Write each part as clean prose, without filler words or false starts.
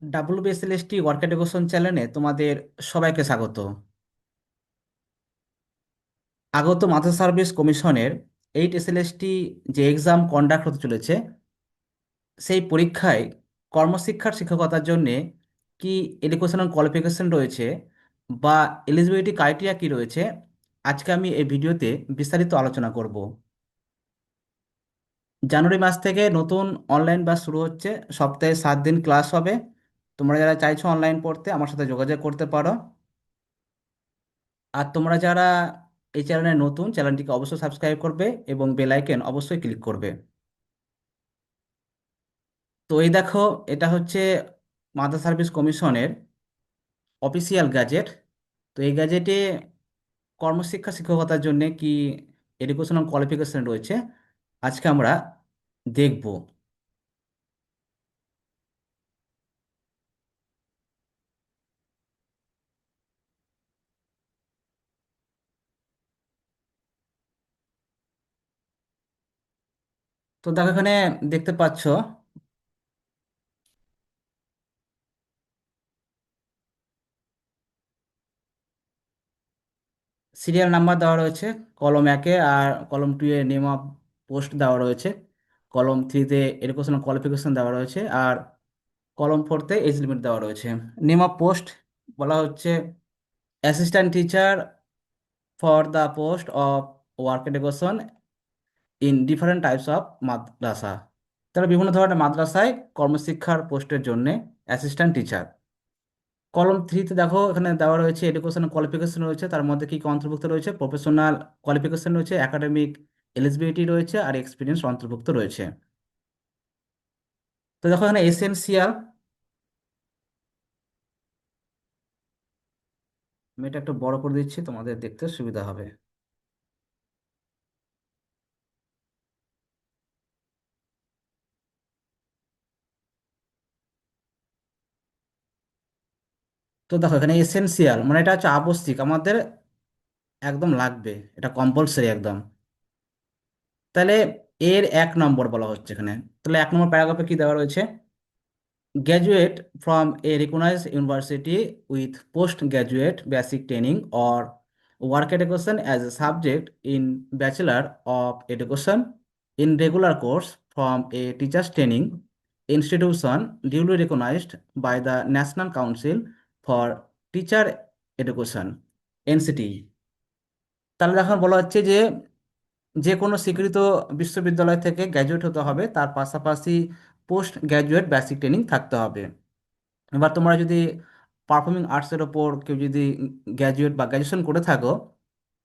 WBSLST work education চ্যানেলে তোমাদের সবাইকে স্বাগত। আগত মাদ্রাসা সার্ভিস কমিশনের 8 এসএলএসটি যে এক্সাম কন্ডাক্ট হতে চলেছে, সেই পরীক্ষায় কর্মশিক্ষার শিক্ষকতার জন্যে কি এডুকেশনাল কোয়ালিফিকেশন রয়েছে বা এলিজিবিলিটি ক্রাইটেরিয়া কি রয়েছে, আজকে আমি এই ভিডিওতে বিস্তারিত আলোচনা করব। জানুয়ারি মাস থেকে নতুন অনলাইন ব্যাচ শুরু হচ্ছে। সপ্তাহে 7 দিন ক্লাস হবে। তোমরা যারা চাইছো অনলাইন পড়তে, আমার সাথে যোগাযোগ করতে পারো। আর তোমরা যারা এই চ্যানেলে নতুন, চ্যানেলটিকে অবশ্যই সাবস্ক্রাইব করবে এবং বেল আইকন অবশ্যই ক্লিক করবে। তো এই দেখো, এটা হচ্ছে মাদ্রাসা সার্ভিস কমিশনের অফিসিয়াল গ্যাজেট। তো এই গ্যাজেটে কর্মশিক্ষা শিক্ষকতার জন্য কি এডুকেশনাল কোয়ালিফিকেশন রয়েছে, আজকে আমরা দেখব। তো দেখো, এখানে দেখতে পাচ্ছ সিরিয়াল নাম্বার দেওয়া রয়েছে কলম 1-এ, আর কলম 2-এ নেম অফ পোস্ট দেওয়া রয়েছে, কলম 3-তে এডুকেশনাল কোয়ালিফিকেশন দেওয়া রয়েছে, আর কলম 4-তে এজ লিমিট দেওয়া রয়েছে। নেম অফ পোস্ট বলা হচ্ছে assistant teacher for the post of work education in different types of মাদ্রাসা। তারা বিভিন্ন ধরনের মাদ্রাসায় কর্মশিক্ষার পোস্টের জন্য অ্যাসিস্ট্যান্ট টিচার। কলম 3-তে দেখো, এখানে দেওয়া রয়েছে এডুকেশন কোয়ালিফিকেশন রয়েছে, তার মধ্যে কি কি অন্তর্ভুক্ত রয়েছে: প্রফেশনাল কোয়ালিফিকেশন রয়েছে, একাডেমিক এলিজিবিলিটি রয়েছে, আর এক্সপিরিয়েন্স অন্তর্ভুক্ত রয়েছে। তো দেখো, এখানে এসেনশিয়াল, আমি এটা একটু বড় করে দিচ্ছি, তোমাদের দেখতে সুবিধা হবে। তো দেখো, এখানে এসেনশিয়াল মানে এটা হচ্ছে আবশ্যিক, আমাদের একদম লাগবে, এটা কম্পালসারি একদম। তাহলে এর 1 নম্বর বলা হচ্ছে এখানে। তাহলে 1 নম্বর প্যারাগ্রাফে কি দেওয়া রয়েছে: graduate from a recognized university with postgraduate basic training or work education as a subject in Bachelor of Education in regular course from a teacher's training institution duly recognized by the National Council for Teacher Education NCTE। তাহলে এখন বলা হচ্ছে যে যে কোনো স্বীকৃত বিশ্ববিদ্যালয় থেকে গ্র্যাজুয়েট হতে হবে, তার পাশাপাশি পোস্ট গ্র্যাজুয়েট বেসিক ট্রেনিং থাকতে হবে। এবার তোমরা যদি পারফর্মিং আর্টসের ওপর কেউ যদি গ্র্যাজুয়েট বা গ্র্যাজুয়েশন করে থাকো,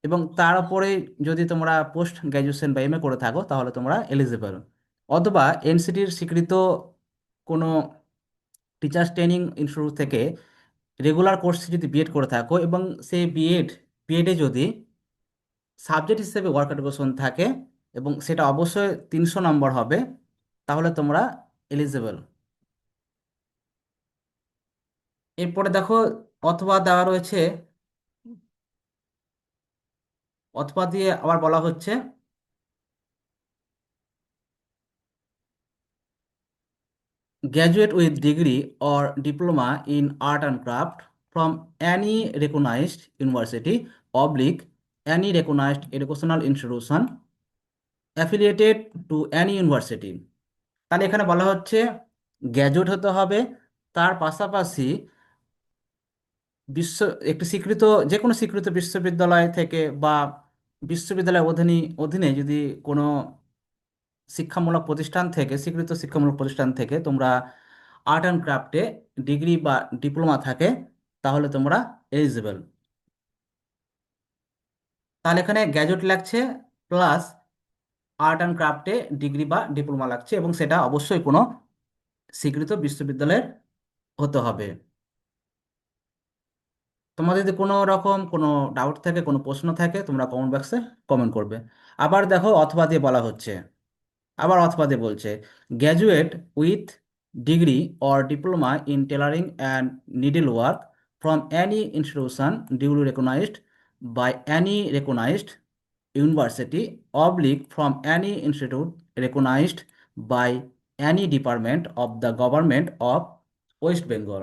এবং তার উপরে যদি তোমরা পোস্ট গ্র্যাজুয়েশন বা এমএ করে থাকো, তাহলে তোমরা এলিজিবল। অথবা এনসিটির স্বীকৃত কোনো টিচার্স ট্রেনিং ইনস্টিটিউট থেকে রেগুলার কোর্সে যদি বিএড করে থাকো, এবং সেই বিএডে যদি সাবজেক্ট হিসেবে ওয়ার্ক এডুকেশন থাকে, এবং সেটা অবশ্যই 300 নম্বর হবে, তাহলে তোমরা এলিজিবল। এরপরে দেখো, অথবা দেওয়া রয়েছে, অথবা দিয়ে আবার বলা হচ্ছে graduate with degree or diploma in art and craft from any recognized university oblique any recognized educational institution affiliated to any university। তাহলে এখানে বলা হচ্ছে গ্র্যাজুয়েট হতে হবে, তার পাশাপাশি বিশ্ব একটি স্বীকৃত, যে কোনো স্বীকৃত বিশ্ববিদ্যালয় থেকে বা বিশ্ববিদ্যালয়ের অধীনে যদি কোনো শিক্ষামূলক প্রতিষ্ঠান থেকে, স্বীকৃত শিক্ষামূলক প্রতিষ্ঠান থেকে তোমরা আর্ট অ্যান্ড ক্রাফটে ডিগ্রি বা ডিপ্লোমা থাকে, তাহলে তোমরা এলিজিবল। তাহলে এখানে গ্র্যাজুয়েট লাগছে, প্লাস আর্ট অ্যান্ড ক্রাফটে ডিগ্রি বা ডিপ্লোমা লাগছে, এবং সেটা অবশ্যই কোনো স্বীকৃত বিশ্ববিদ্যালয়ের হতে হবে। তোমাদের যদি কোনো রকম কোনো ডাউট থাকে, কোনো প্রশ্ন থাকে, তোমরা কমেন্ট বক্সে কমেন্ট করবে। আবার দেখো, অথবা দিয়ে বলা হচ্ছে, আবার অথবা দিয়ে বলছে graduate with degree or diploma in tailoring and needle work from any institution duly recognised by any recognised university oblique from any institute recognised by any department of the government of west Bengal.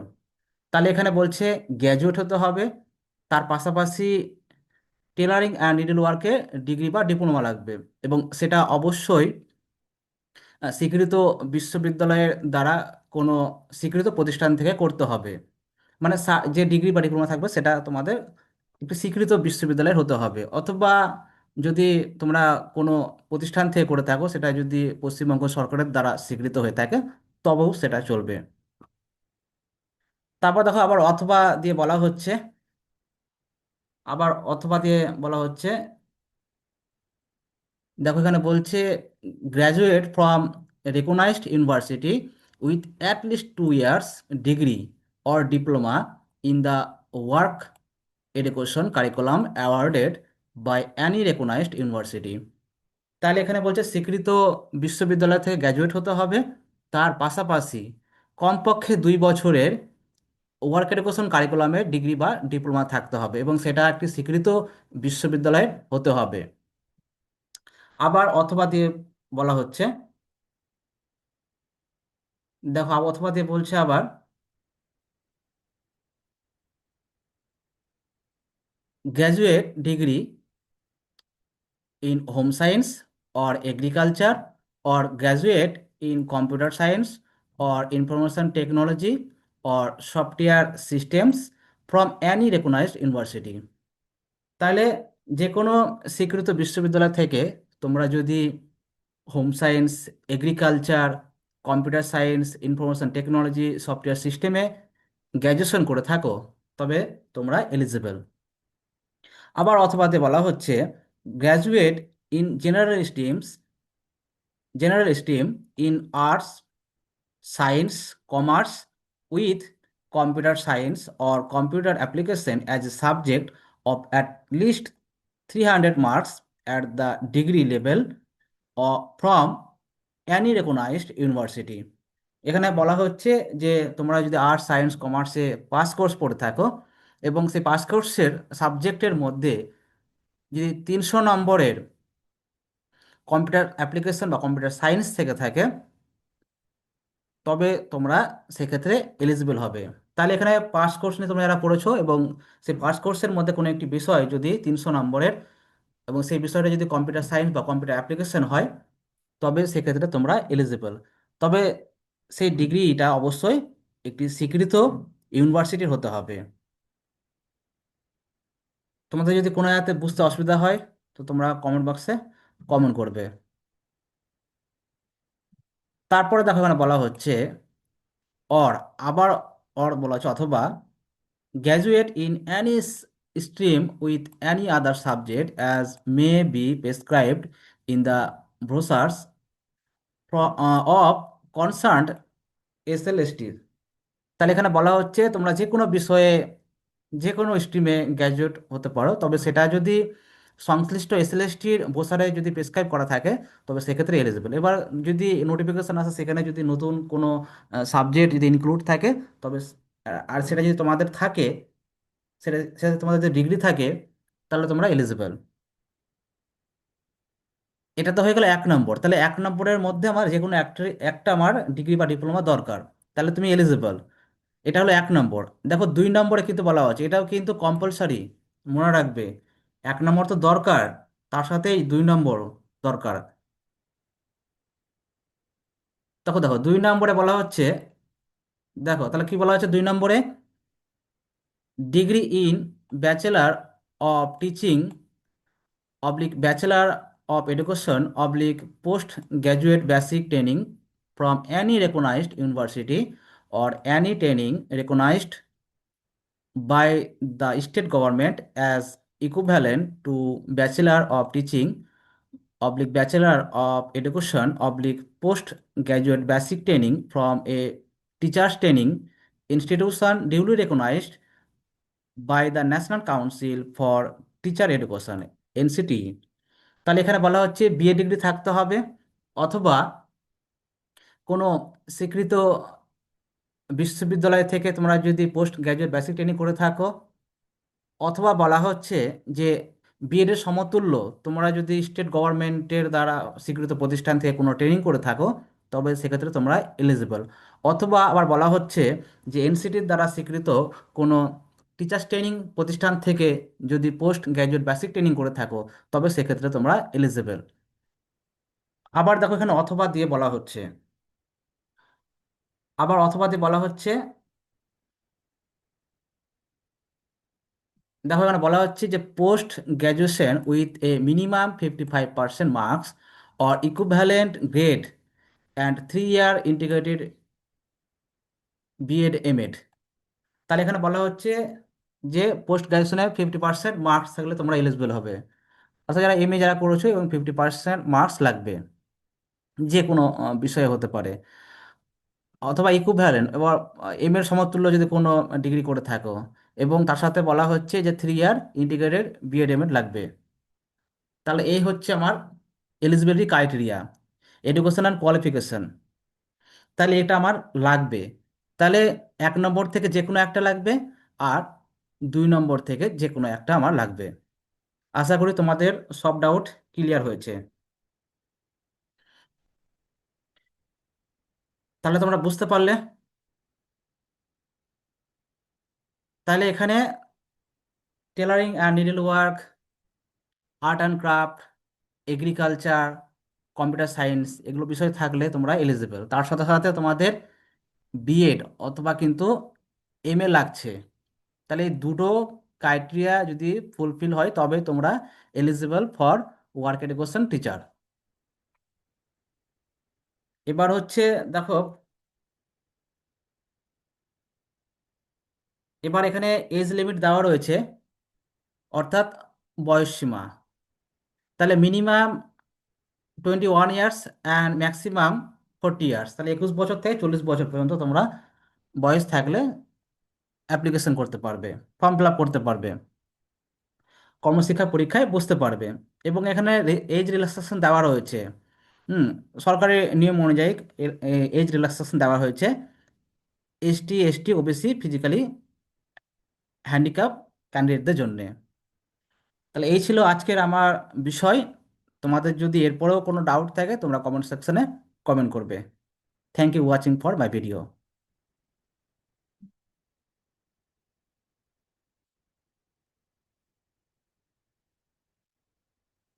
তাহলে এখানে বলছে graduate হতে হবে, তার পাশাপাশি tailoring and needle ওয়ার্কে degree বা diploma লাগবে, এবং সেটা অবশ্যই স্বীকৃত বিশ্ববিদ্যালয়ের দ্বারা কোনো স্বীকৃত প্রতিষ্ঠান থেকে করতে হবে। মানে যে ডিগ্রি বা ডিপ্লোমা থাকবে সেটা তোমাদের একটি স্বীকৃত বিশ্ববিদ্যালয়ের হতে হবে, অথবা যদি তোমরা কোনো প্রতিষ্ঠান থেকে করে থাকো সেটা যদি পশ্চিমবঙ্গ সরকারের দ্বারা স্বীকৃত হয়ে থাকে তবেও সেটা চলবে। তারপর দেখো আবার অথবা দিয়ে বলা হচ্ছে, আবার অথবা দিয়ে বলা হচ্ছে, দেখো এখানে বলছে graduate from recognised university with at least 2 years degree or diploma in the work education curriculum awarded by any recognised university. তাহলে এখানে বলছে স্বীকৃত বিশ্ববিদ্যালয় থেকে গ্র্যাজুয়েট হতে হবে, তার পাশাপাশি কমপক্ষে 2 বছরের ওয়ার্ক এডুকেশন কারিকুলামের ডিগ্রি বা ডিপ্লোমা থাকতে হবে, এবং সেটা একটি স্বীকৃত বিশ্ববিদ্যালয়ের হতে হবে। আবার অথবা দিয়ে বলা হচ্ছে, দেখো অথবা দিয়ে বলছে আবার graduate degree in home science or agriculture, or graduate in computer science or information technology or software systems from any recognized university। তাহলে যে কোনো স্বীকৃত বিশ্ববিদ্যালয় থেকে তোমরা যদি home science, agriculture, computer science, information technology, software সিস্টেমে গ্র্যাজুয়েশন করে থাকো তবে তোমরা এলিজিবল। আবার অথবাতে বলা হচ্ছে graduate in general stream in arts, science, commerce with computer science or computer application as a subject of at least 300 marks at the degree level from any recognised university. এখানে বলা হচ্ছে যে তোমরা যদি আর্টস, সায়েন্স, কমার্সে pass course পড়ে থাকো এবং সেই পাস কোর্সের সাবজেক্টের মধ্যে যদি 300 নম্বরের কম্পিউটার অ্যাপ্লিকেশন বা কম্পিউটার সায়েন্স থেকে থাকে তবে তোমরা সেক্ষেত্রে এলিজিবল হবে। তাহলে এখানে পাস কোর্স নিয়ে তোমরা যারা পড়েছো এবং সেই পাস কোর্সের মধ্যে কোনো একটি বিষয় যদি 300 নম্বরের এবং সেই বিষয়টা যদি কম্পিউটার সায়েন্স বা কম্পিউটার অ্যাপ্লিকেশন হয় তবে সেক্ষেত্রে তোমরা এলিজিবল। তবে সেই ডিগ্রিটা অবশ্যই একটি স্বীকৃত ইউনিভার্সিটির হতে হবে। তোমাদের যদি কোনো জায়গাতে বুঝতে অসুবিধা হয় তো তোমরা কমেন্ট বক্সে কমেন্ট করবে। তারপরে দেখো এখানে বলা হচ্ছে অর, আবার অর বলা হচ্ছে অথবা graduate in any stream with any other subject as may be prescribed in the brochures of concerned SLST. তাহলে এখানে বলা হচ্ছে তোমরা যে কোনো বিষয়ে যে কোনো স্ট্রিমে গ্র্যাজুয়েট হতে পারো, তবে সেটা যদি সংশ্লিষ্ট এসএলএসটির বসারে যদি প্রেসক্রাইব করা থাকে তবে সেক্ষেত্রে এলিজিবল। এবার যদি নোটিফিকেশন আসে সেখানে যদি নতুন কোনো সাবজেক্ট যদি ইনক্লুড থাকে তবে আর সেটা যদি তোমাদের থাকে, সেটা সেটা তোমাদের যদি ডিগ্রি থাকে তাহলে তোমরা এলিজিবল। এটা তো হয়ে গেল 1 নম্বর। তাহলে 1 নম্বরের মধ্যে আমার যে কোনো একটা একটা আমার ডিগ্রি বা ডিপ্লোমা দরকার, তাহলে তুমি এলিজিবল। এটা হলো 1 নম্বর। দেখো 2 নম্বরে কিন্তু বলা হচ্ছে এটাও কিন্তু কম্পালসারি, মনে রাখবে। 1 নম্বর তো দরকার, তার সাথেই 2 নম্বর দরকার। দেখো দেখো 2 নম্বরে বলা হচ্ছে, দেখো তাহলে কি বলা হচ্ছে 2 নম্বরে, degree in bachelor of teaching oblique bachelor of education oblique post graduate basic training from any recognised university or any training recognised by the state government as equivalent to Bachelor of Teaching oblique Bachelor of Education oblique postgraduate basic training from a teacher's training institution duly recognized by the National Council for Teacher Education NCTE। তাহলে এখানে বলা হচ্ছে BA degree থাকতে হবে, অথবা কোনো স্বীকৃত বিশ্ববিদ্যালয় থেকে তোমরা যদি পোস্ট গ্রাজুয়েট বেসিক ট্রেনিং করে থাকো, অথবা বলা হচ্ছে যে বিএড এর সমতুল্য তোমরা যদি স্টেট গভর্নমেন্টের দ্বারা স্বীকৃত প্রতিষ্ঠান থেকে কোনো ট্রেনিং করে থাকো তবে সেক্ষেত্রে তোমরা এলিজিবল। অথবা আবার বলা হচ্ছে যে এনসিটির দ্বারা স্বীকৃত কোনো টিচার্স ট্রেনিং প্রতিষ্ঠান থেকে যদি পোস্ট গ্র্যাজুয়েট বেসিক ট্রেনিং করে থাকো, তবে সেক্ষেত্রে তোমরা এলিজিবল। আবার দেখো এখানে অথবা দিয়ে বলা হচ্ছে, আবার অথবা দিয়ে বলা হচ্ছে, দেখো এখানে বলা হচ্ছে যে post graduation with a minimum 55% marks or equivalent grade and 3 year integrated BEd MEd. তাহলে এখানে বলা হচ্ছে যে পোস্ট গ্র্যাজুয়েশনে 50% মার্কস থাকলে তোমরা এলিজিবল হবে। অর্থাৎ যারা এমএ যারা করেছো এবং 50% মার্কস লাগবে, যে কোনো বিষয়ে হতে পারে। অথবা ইকুইভ্যালেন্ট এবার এম এর সমতুল্য যদি কোনো ডিগ্রি করে থাকো, এবং তার সাথে বলা হচ্ছে যে 3 ইয়ার ইন্টিগ্রেটেড বিএড এমএড লাগবে। তাহলে এই হচ্ছে আমার eligibility criteria, education and qualification. তাহলে এটা আমার লাগবে। তাহলে 1 নম্বর থেকে যে কোনো একটা লাগবে, আর 2 নম্বর থেকে যে কোনো একটা আমার লাগবে। আশা করি তোমাদের সব ডাউট ক্লিয়ার হয়েছে। তাহলে তোমরা বুঝতে পারলে। তাহলে এখানে tailoring and needle work, art and craft, agriculture, computer science, এগুলো বিষয় থাকলে তোমরা এলিজিবল। তার সাথে সাথে তোমাদের বিএড অথবা কিন্তু এমএ লাগছে। তাহলে এই দুটো ক্রাইটেরিয়া যদি ফুলফিল হয় তবে তোমরা eligible for work education teacher. এবার হচ্ছে দেখো, এবার এখানে এজ লিমিট দেওয়া রয়েছে, অর্থাৎ বয়সসীমা। তাহলে minimum 21 years and maximum 40 years. তাহলে 21 বছর থেকে 40 বছর পর্যন্ত তোমরা বয়স থাকলে অ্যাপ্লিকেশন করতে পারবে, ফর্ম ফিল আপ করতে পারবে, কর্মশিক্ষা পরীক্ষায় বসতে পারবে। এবং এখানে এজ রিল্যাক্সেশন দেওয়া রয়েছে। হুম, সরকারি নিয়ম অনুযায়ী এজ রিল্যাক্সেশন দেওয়া হয়েছে ST, ST, OBC, physically handicap ক্যান্ডিডেটদের জন্য। তাহলে এই ছিল আজকের আমার বিষয়। তোমাদের যদি এরপরেও কোনো ডাউট থাকে তোমরা কমেন্ট সেকশনে কমেন্ট করবে। Thank you watching for my video.